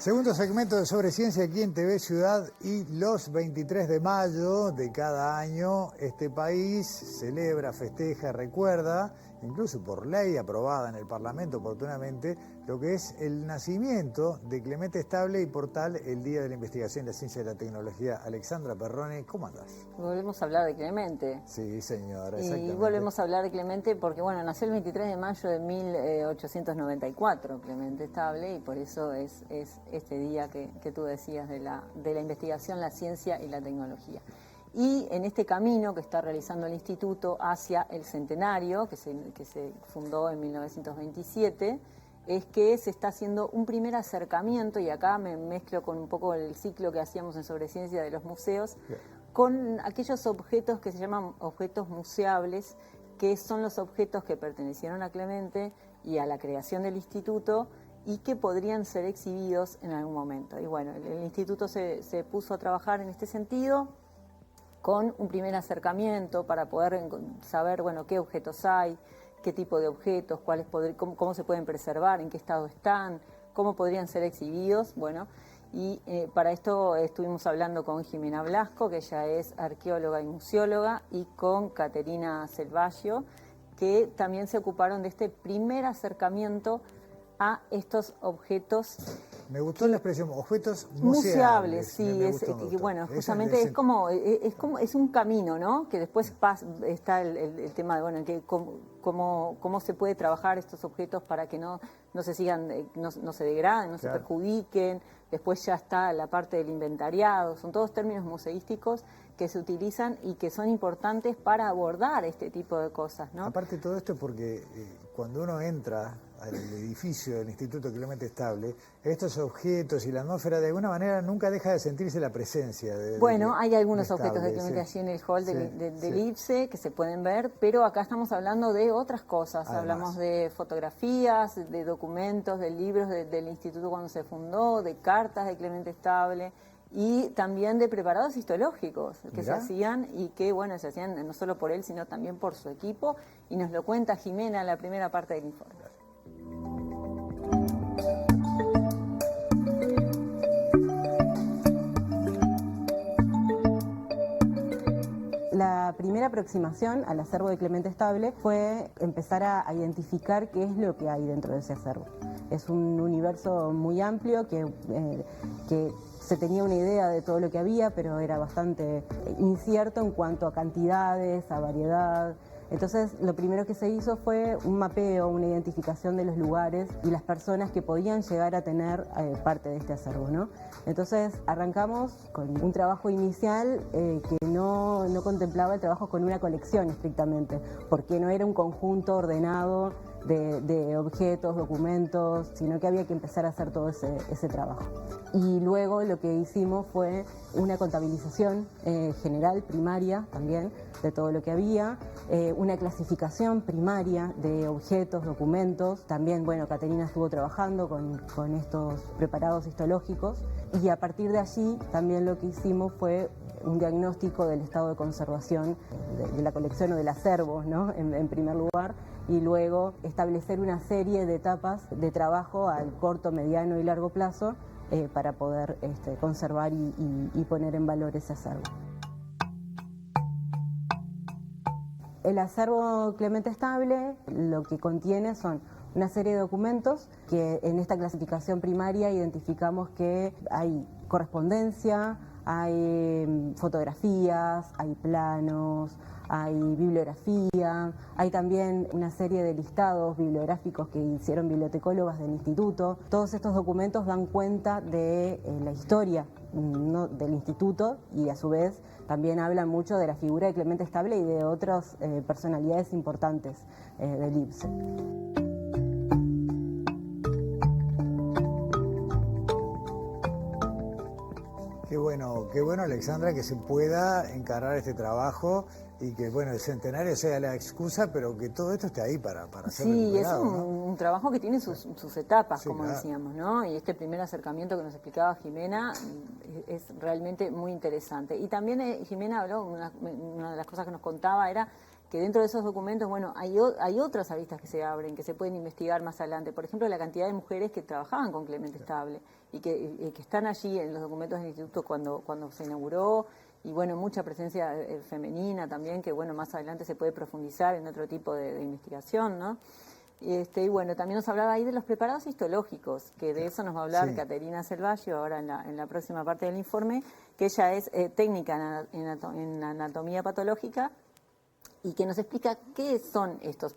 Segundo segmento de Sobre Ciencia aquí en TV Ciudad, y los 23 de mayo de cada año este país celebra, festeja, recuerda, incluso por ley aprobada en el Parlamento oportunamente, lo que es el nacimiento de Clemente Estable y por tal el Día de la Investigación, la Ciencia y la Tecnología. Alexandra Perrone, ¿cómo andás? Volvemos a hablar de Clemente. Sí, señora, exactamente. Y volvemos a hablar de Clemente porque, bueno, nació el 23 de mayo de 1894, Clemente Estable, y por eso es este día que tú decías de la investigación, la ciencia y la tecnología. Y en este camino que está realizando el Instituto hacia el centenario, que se fundó en 1927, es que se está haciendo un primer acercamiento, y acá me mezclo con un poco el ciclo que hacíamos en Sobre Ciencia de los museos, con aquellos objetos que se llaman objetos museables, que son los objetos que pertenecieron a Clemente y a la creación del instituto y que podrían ser exhibidos en algún momento. Y bueno, el instituto se puso a trabajar en este sentido con un primer acercamiento para poder saber, bueno, qué objetos hay, qué tipo de objetos, cómo se pueden preservar, en qué estado están, cómo podrían ser exhibidos, bueno. Y para esto estuvimos hablando con Jimena Blasco, que ella es arqueóloga y museóloga, y con Caterina Selvaggio, que también se ocuparon de este primer acercamiento a estos objetos. Me gustó la expresión, objetos museables. Sí, me gustó. Y bueno, justamente es un camino, ¿no? Que después está el tema de, bueno, cómo se puede trabajar estos objetos para que no se sigan, no se degraden, no se perjudiquen. Después ya está la parte del inventariado, son todos términos museísticos que se utilizan y que son importantes para abordar este tipo de cosas, ¿no? Aparte de todo esto, porque cuando uno entra al edificio del Instituto Clemente Estable, estos objetos y la atmósfera de alguna manera nunca deja de sentirse la presencia de Bueno, hay algunos objetos de Clemente allí en el hall del IPSE que se pueden ver, pero acá estamos hablando de otras cosas. Además, hablamos de fotografías, de documentos, de libros del instituto cuando se fundó, de cartas de Clemente Estable, y también de preparados histológicos que se hacían y que, bueno, se hacían no solo por él, sino también por su equipo, y nos lo cuenta Jimena en la primera parte del informe. La primera aproximación al acervo de Clemente Estable fue empezar a identificar qué es lo que hay dentro de ese acervo. Es un universo muy amplio que se tenía una idea de todo lo que había, pero era bastante incierto en cuanto a cantidades, a variedad. Entonces, lo primero que se hizo fue un mapeo, una identificación de los lugares y las personas que podían llegar a tener parte de este acervo, ¿no? Entonces, arrancamos con un trabajo inicial que no contemplaba el trabajo con una colección estrictamente, porque no era un conjunto ordenado de objetos, documentos, sino que había que empezar a hacer todo ese trabajo. Y luego lo que hicimos fue una contabilización general, primaria también, de todo lo que había, una clasificación primaria de objetos, documentos. También, bueno, Caterina estuvo trabajando con estos preparados histológicos, y a partir de allí también lo que hicimos fue un diagnóstico del estado de conservación de la colección o del acervo, ¿no? En primer lugar, y luego establecer una serie de etapas de trabajo al corto, mediano y largo plazo para poder conservar y poner en valor ese acervo. El acervo Clemente Estable lo que contiene son una serie de documentos que en esta clasificación primaria identificamos que hay correspondencia, hay fotografías, hay planos, hay bibliografía, hay también una serie de listados bibliográficos que hicieron bibliotecólogas del instituto. Todos estos documentos dan cuenta de la historia del instituto, y a su vez también hablan mucho de la figura de Clemente Estable y de otras personalidades importantes del IPSE. Qué bueno, Alexandra, que se pueda encarar este trabajo y que, bueno, el centenario sea la excusa, pero que todo esto esté ahí para ser recuperado, es un trabajo que tiene sus etapas, como decíamos, ¿no? Y este primer acercamiento que nos explicaba Jimena es realmente muy interesante. Y también Jimena habló, una de las cosas que nos contaba era que dentro de esos documentos, bueno, hay otras aristas que se abren, que se pueden investigar más adelante. Por ejemplo, la cantidad de mujeres que trabajaban con Clemente Estable y que están allí en los documentos del instituto cuando se inauguró, y bueno, mucha presencia femenina también, que bueno, más adelante se puede profundizar en otro tipo de investigación, ¿no? Y bueno, también nos hablaba ahí de los preparados histológicos, que de eso nos va a hablar Caterina Selvallo ahora en la próxima parte del informe, que ella es técnica en anatomía patológica y que nos explica qué son estos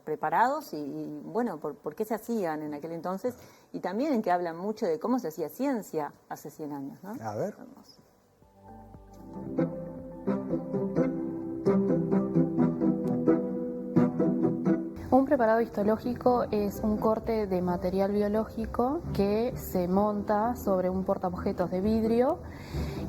preparados y bueno, por qué se hacían en aquel entonces, y también en que hablan mucho de cómo se hacía ciencia hace 100 años, ¿no? A ver. Vamos. Un preparado histológico es un corte de material biológico que se monta sobre un portaobjetos de vidrio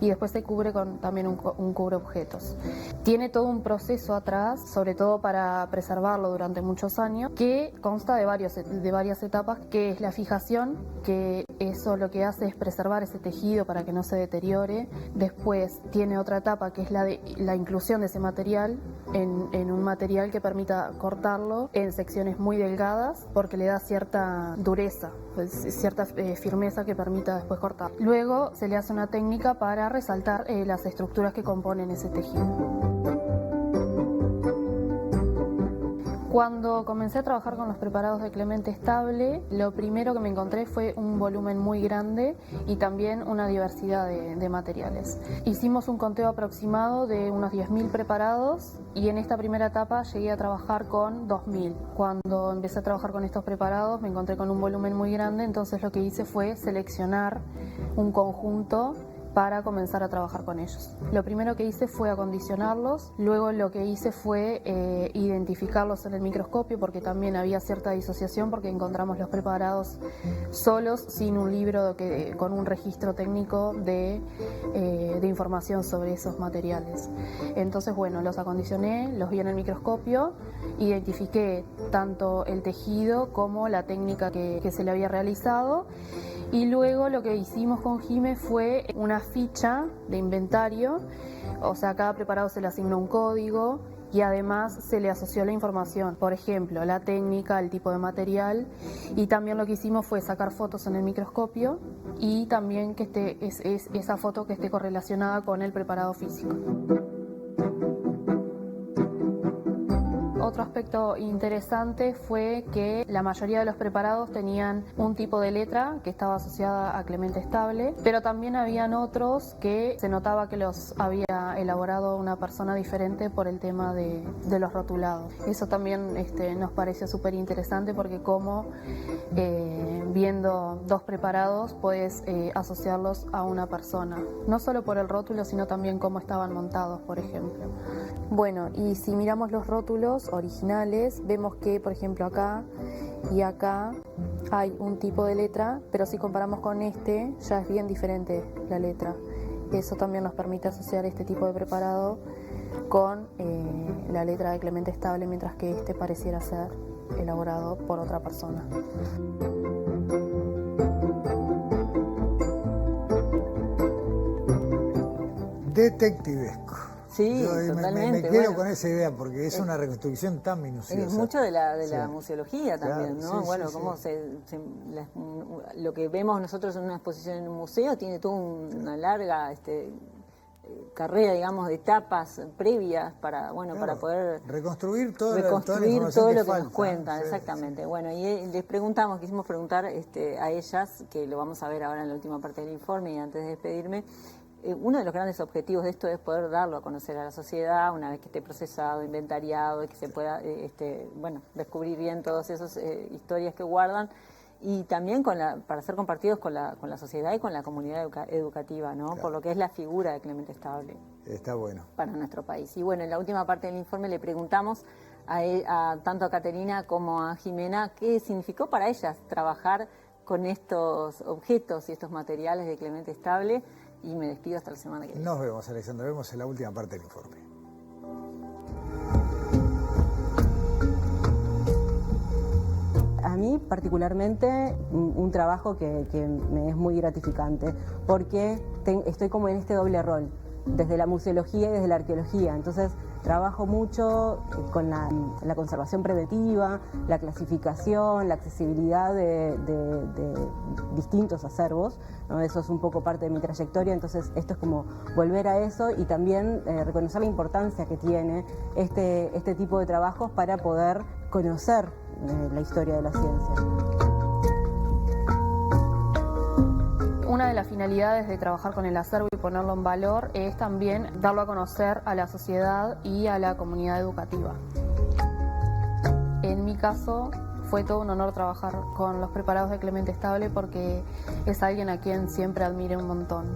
y después se cubre con también un cubreobjetos. Tiene todo un proceso atrás, sobre todo para preservarlo durante muchos años, que consta de varias etapas, que es la fijación, que eso lo que hace es preservar ese tejido para que no se deteriore. Después tiene otra etapa que es la inclusión de ese material en un material que permita cortarlo en secciones muy delgadas, porque le da cierta dureza, cierta firmeza que permita después cortar. Luego se le hace una técnica para resaltar las estructuras que componen ese tejido. Cuando comencé a trabajar con los preparados de Clemente Estable, lo primero que me encontré fue un volumen muy grande y también una diversidad de materiales. Hicimos un conteo aproximado de unos 10.000 preparados y en esta primera etapa llegué a trabajar con 2.000. Cuando empecé a trabajar con estos preparados me encontré con un volumen muy grande, entonces lo que hice fue seleccionar un conjunto para comenzar a trabajar con ellos. Lo primero que hice fue acondicionarlos, luego lo que hice fue identificarlos en el microscopio, porque también había cierta disociación porque encontramos los preparados solos, sin un libro con un registro técnico de información sobre esos materiales. Entonces, bueno, los acondicioné, los vi en el microscopio, identifiqué tanto el tejido como la técnica que se le había realizado. Y luego lo que hicimos con Jime fue una ficha de inventario, o sea, a cada preparado se le asignó un código y además se le asoció la información, por ejemplo, la técnica, el tipo de material, y también lo que hicimos fue sacar fotos en el microscopio y también que esa foto que esté correlacionada con el preparado físico. Otro aspecto interesante fue que la mayoría de los preparados tenían un tipo de letra que estaba asociada a Clemente Estable, pero también habían otros que se notaba que los había elaborado una persona diferente por el tema de los rotulados. Eso también nos pareció súper interesante porque como viendo dos preparados puedes asociarlos a una persona, no solo por el rótulo sino también cómo estaban montados, por ejemplo. Bueno, y si miramos los rótulos originales, vemos que, por ejemplo, acá y acá hay un tipo de letra, pero si comparamos con ya es bien diferente la letra. Eso también nos permite asociar este tipo de preparado con la letra de Clemente Estable, mientras que pareciera ser elaborado por otra persona. Detectivesco. Sí, Yo totalmente. me quedo con esa idea porque es una reconstrucción tan minuciosa. Es mucho de la museología también, claro, ¿no? Sí, bueno, sí, cómo lo que vemos nosotros en una exposición en un museo tiene toda una larga carrera, digamos, de etapas previas para poder reconstruir toda la todo información lo que falta, nos cuentan, sí, exactamente. Sí. Bueno, y quisimos preguntar a ellas, que lo vamos a ver ahora en la última parte del informe y antes de despedirme. Uno de los grandes objetivos de esto es poder darlo a conocer a la sociedad una vez que esté procesado, inventariado y que se pueda descubrir bien todas esas historias que guardan, y también para ser compartidos con la sociedad y con la comunidad educativa, ¿no? Claro. Por lo que es la figura de Clemente Estable. Está bueno. Para nuestro país. Y bueno, en la última parte del informe le preguntamos tanto a Caterina como a Jimena qué significó para ellas trabajar con estos objetos y estos materiales de Clemente Estable. Y me despido hasta la semana que viene. Nos vemos, Alexandra. Nos vemos en la última parte del informe. A mí particularmente un trabajo que me es muy gratificante porque estoy como en este doble rol desde la museología y desde la arqueología. Entonces trabajo mucho con la conservación preventiva, la clasificación, la accesibilidad de distintos acervos, ¿no? Eso es un poco parte de mi trayectoria, entonces esto es como volver a eso y también reconocer la importancia que tiene este tipo de trabajos para poder conocer la historia de la ciencia. Una de las finalidades de trabajar con el acervo y ponerlo en valor es también darlo a conocer a la sociedad y a la comunidad educativa. En mi caso fue todo un honor trabajar con los preparados de Clemente Estable porque es alguien a quien siempre admiré un montón.